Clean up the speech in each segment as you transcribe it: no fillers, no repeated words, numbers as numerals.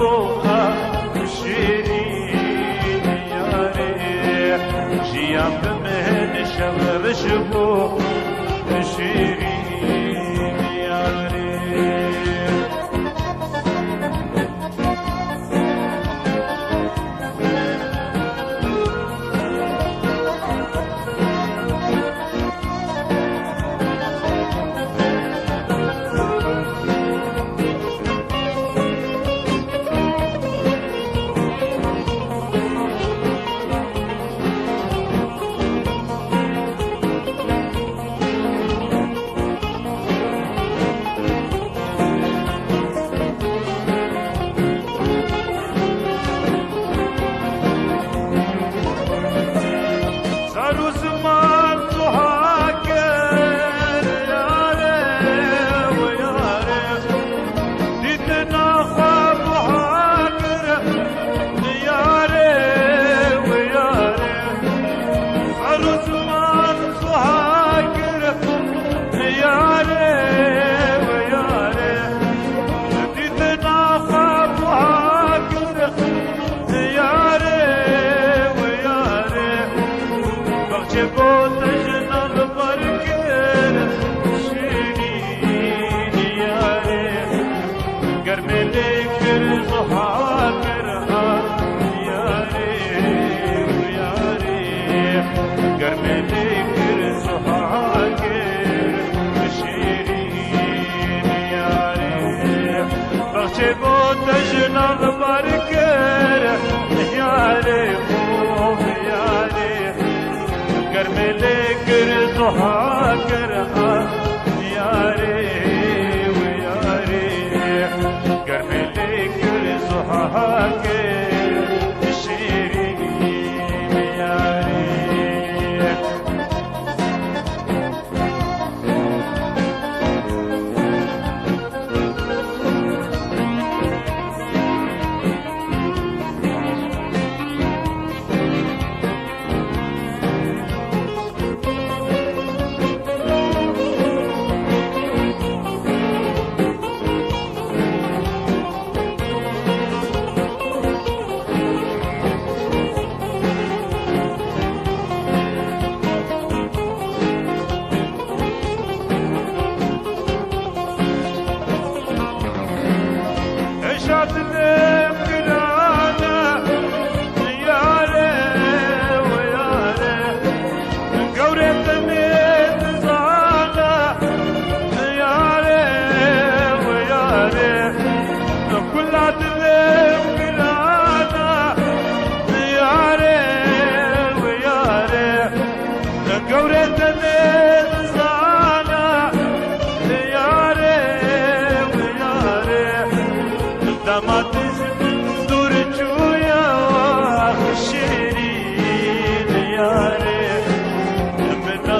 صبروها شيرين يا ريح جيام بمهن شغر شبو شيرين يا ريح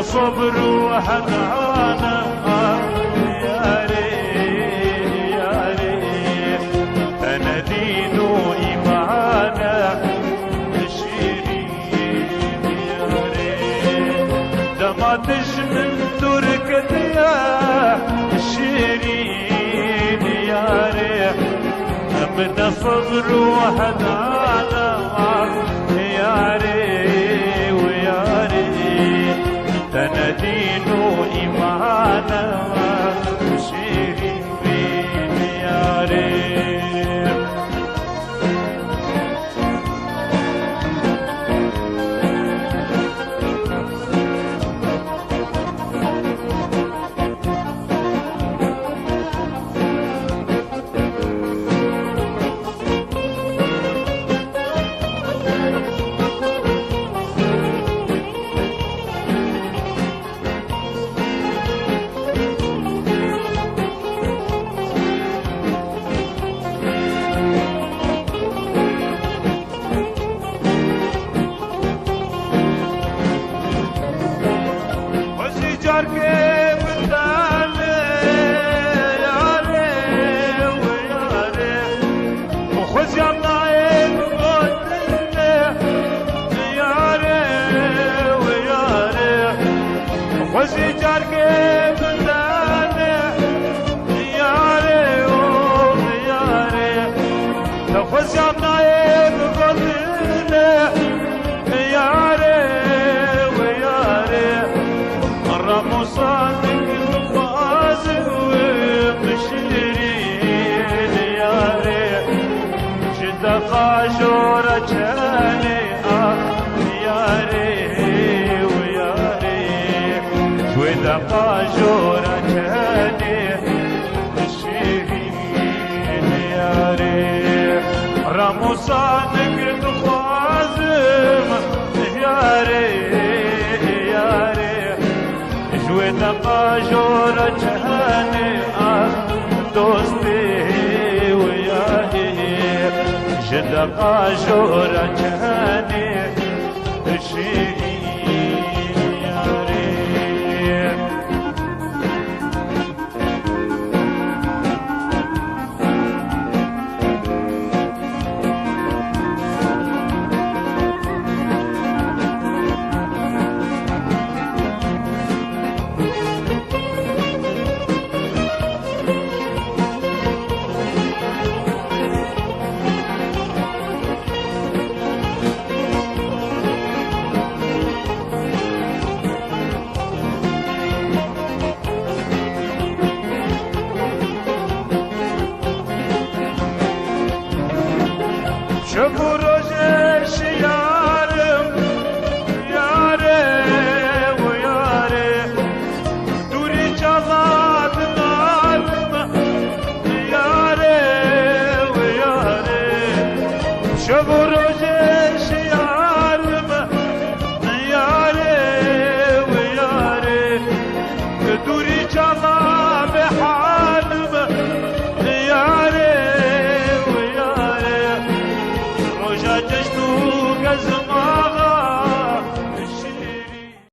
صبر وحنانا يا ريت يا ريت أنا دين وإيمانا شيرين يا ريت ده ما تشمل تركة يا شيرين يا ريت أبدا صبر وحنانا يا ريت ويا ريت أنا دين وإيمانا شيرين يا ريت خوزیام نایب گلنه یاره و یاره رموسانک بازم بشیرین یاره جدا قاجورة جاني یاره و یاره جدا قاجورة جاني بشیرین یاره رموسانك تخوازم یاره یاره جوينا قاجورة جهاني دوستي وياهي جدا قاجورة جهاني شيرين ياري شبو روزش یارم یاره و یاره دوری جواد نالم یاره و یاره شبو روزش